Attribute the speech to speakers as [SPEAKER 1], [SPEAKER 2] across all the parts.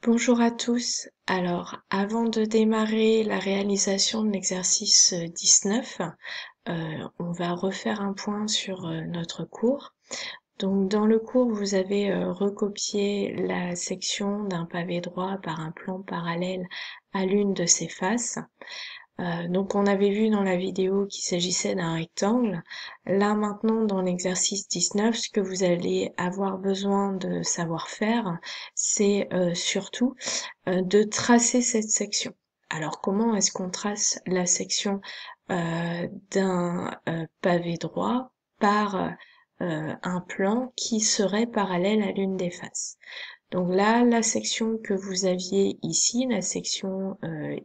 [SPEAKER 1] Bonjour à tous. Alors, avant de démarrer la réalisation de l'exercice 19, on va refaire un point sur notre cours. Donc, dans le cours, vous avez recopié la section d'un pavé droit par un plan parallèle à l'une de ses faces. Donc on avait vu dans la vidéo qu'il s'agissait d'un rectangle. Là maintenant dans l'exercice 19, ce que vous allez avoir besoin de savoir faire, c'est surtout de tracer cette section. Alors comment est-ce qu'on trace la section d'un pavé droit par un plan qui serait parallèle à l'une des faces? Donc là, la section que vous aviez ici, la section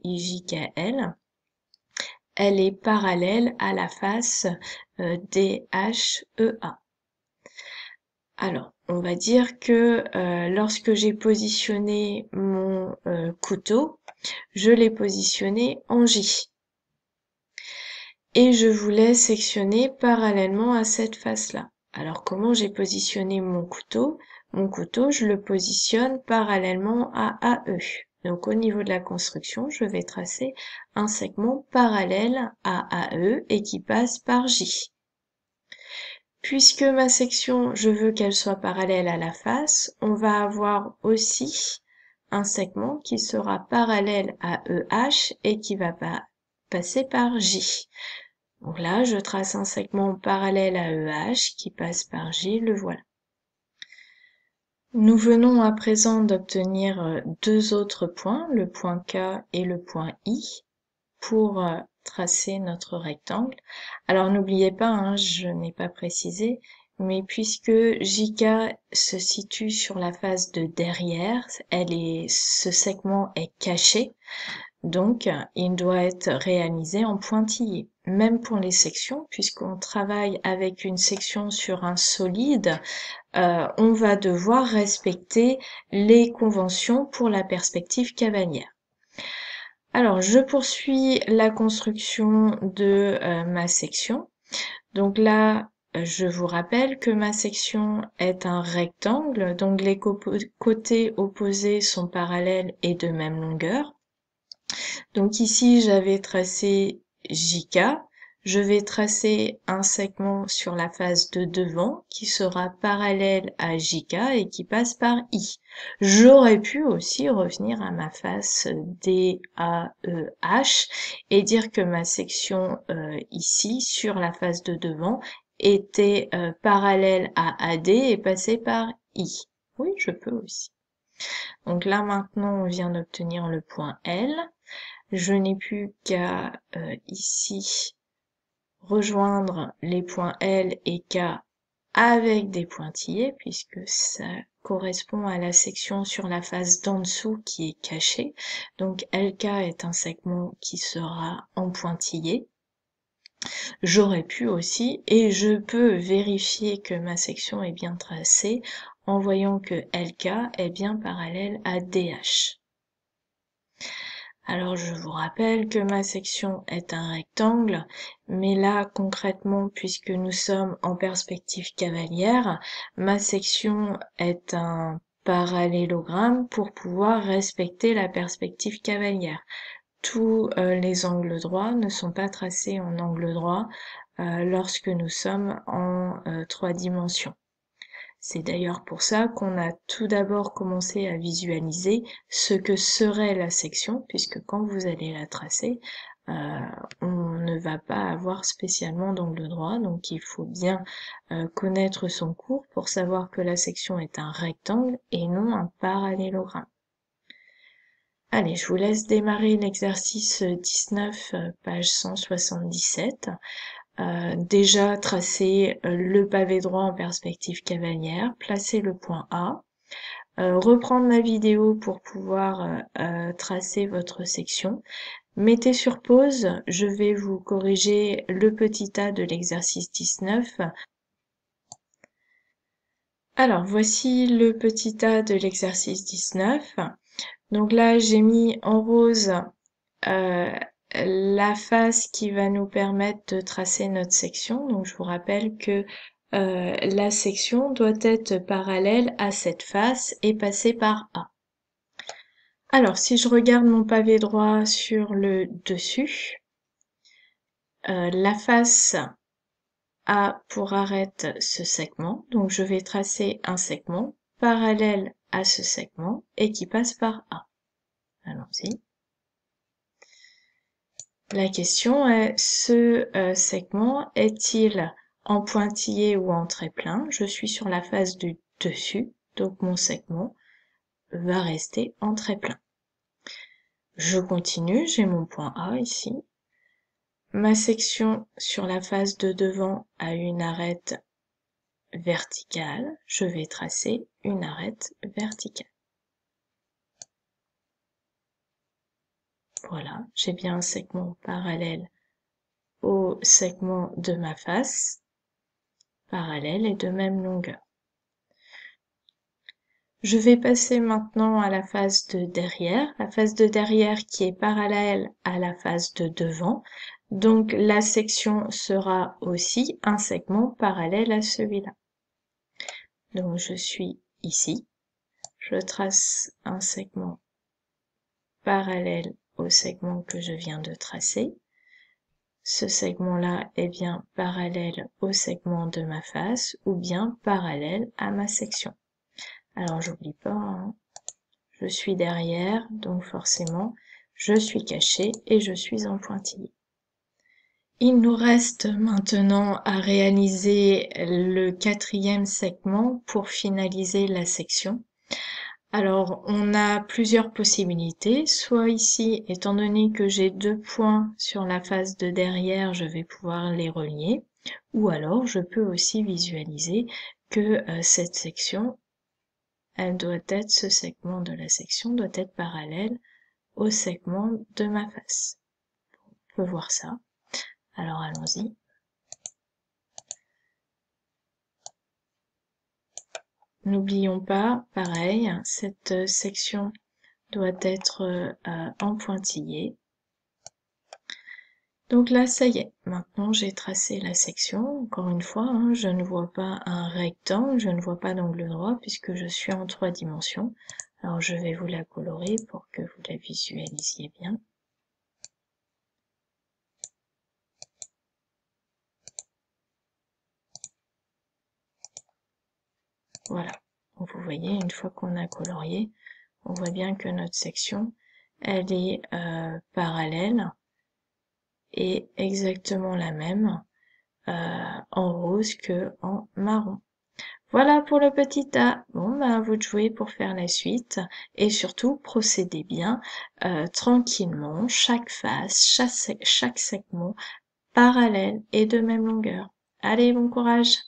[SPEAKER 1] IJKL, elle est parallèle à la face DHEA. Alors, on va dire que lorsque j'ai positionné mon couteau, je l'ai positionné en J. Et je voulais sectionner parallèlement à cette face-là. Alors, comment j'ai positionné mon couteau? Mon couteau, je le positionne parallèlement à AE. Donc au niveau de la construction, je vais tracer un segment parallèle à AE et qui passe par J. Puisque ma section, je veux qu'elle soit parallèle à la face, on va avoir aussi un segment qui sera parallèle à EH et qui va passer par J. Donc là, je trace un segment parallèle à EH qui passe par J, le voilà. Nous venons à présent d'obtenir deux autres points, le point K et le point I, pour tracer notre rectangle. Alors n'oubliez pas, hein, je n'ai pas précisé, mais puisque JK se situe sur la face de derrière, ce segment est caché, donc il doit être réalisé en pointillé. Même pour les sections, puisqu'on travaille avec une section sur un solide, on va devoir respecter les conventions pour la perspective cavalière. Alors, je poursuis la construction de ma section. Donc là, je vous rappelle que ma section est un rectangle, donc les côtés opposés sont parallèles et de même longueur. Donc ici, j'avais tracé JK. Je vais tracer un segment sur la face de devant qui sera parallèle à JK et qui passe par I. J'aurais pu aussi revenir à ma face DAEH et dire que ma section ici, sur la face de devant, était parallèle à AD et passait par I. Oui, je peux aussi. Donc là maintenant, on vient d'obtenir le point L. Je n'ai plus qu'à ici rejoindre les points L et K avec des pointillés puisque ça correspond à la section sur la face d'en dessous qui est cachée. Donc LK est un segment qui sera en pointillé. J'aurais pu aussi, et je peux vérifier que ma section est bien tracée en voyant que LK est bien parallèle à DH. Alors je vous rappelle que ma section est un rectangle, mais là concrètement, puisque nous sommes en perspective cavalière, ma section est un parallélogramme pour pouvoir respecter la perspective cavalière. Tous les angles droits ne sont pas tracés en angle droit lorsque nous sommes en 3 dimensions. C'est d'ailleurs pour ça qu'on a tout d'abord commencé à visualiser ce que serait la section, puisque quand vous allez la tracer, on ne va pas avoir spécialement d'angle droit, donc il faut bien connaître son cours pour savoir que la section est un rectangle et non un parallélogramme. Allez, je vous laisse démarrer l'exercice 19, page 177. Déjà tracer le pavé droit en perspective cavalière, placer le point A, reprendre la vidéo pour pouvoir tracer votre section. Mettez sur pause, je vais vous corriger le petit A de l'exercice 19. Alors, voici le petit A de l'exercice 19. Donc là, j'ai mis en rose la face qui va nous permettre de tracer notre section. Donc je vous rappelle que la section doit être parallèle à cette face et passer par A. Alors, si je regarde mon pavé droit sur le dessus, la face a pour arête ce segment, donc je vais tracer un segment parallèle à ce segment et qui passe par A. Allons-y. La question est, ce segment est-il en pointillé ou en trait plein? Je suis sur la face du dessus, donc mon segment va rester en trait plein. Je continue, j'ai mon point A ici. Ma section sur la face de devant a une arête verticale. Je vais tracer une arête verticale. Voilà, j'ai bien un segment parallèle au segment de ma face, parallèle et de même longueur. Je vais passer maintenant à la face de derrière, qui est parallèle à la face de devant. Donc la section sera aussi un segment parallèle à celui-là. Donc je suis ici, je trace un segment parallèle au segment que je viens de tracer. Ce segment-là est bien parallèle au segment de ma face ou bien parallèle à ma section. Alors j'oublie pas, hein, je suis derrière, donc forcément je suis caché et je suis en pointillé. Il nous reste maintenant à réaliser le 4e segment pour finaliser la section. Alors, on a plusieurs possibilités. Soit ici, étant donné que j'ai 2 points sur la face de derrière, je vais pouvoir les relier. Ou alors, je peux aussi visualiser que cette section, ce segment de la section doit être parallèle au segment de ma face. On peut voir ça. Alors, allons-y. N'oublions pas, pareil, cette section doit être en pointillé. Donc là, ça y est, maintenant j'ai tracé la section. Encore une fois, hein, je ne vois pas un rectangle, je ne vois pas d'angle droit puisque je suis en 3 dimensions. Alors je vais vous la colorer pour que vous la visualisiez bien. Voilà, donc vous voyez, une fois qu'on a colorié, on voit bien que notre section, elle est parallèle et exactement la même en rose que en marron. Voilà pour le petit A. Bon, à vous de jouer pour faire la suite. Et surtout, procédez bien, tranquillement, chaque face, chaque segment, parallèle et de même longueur. Allez, bon courage!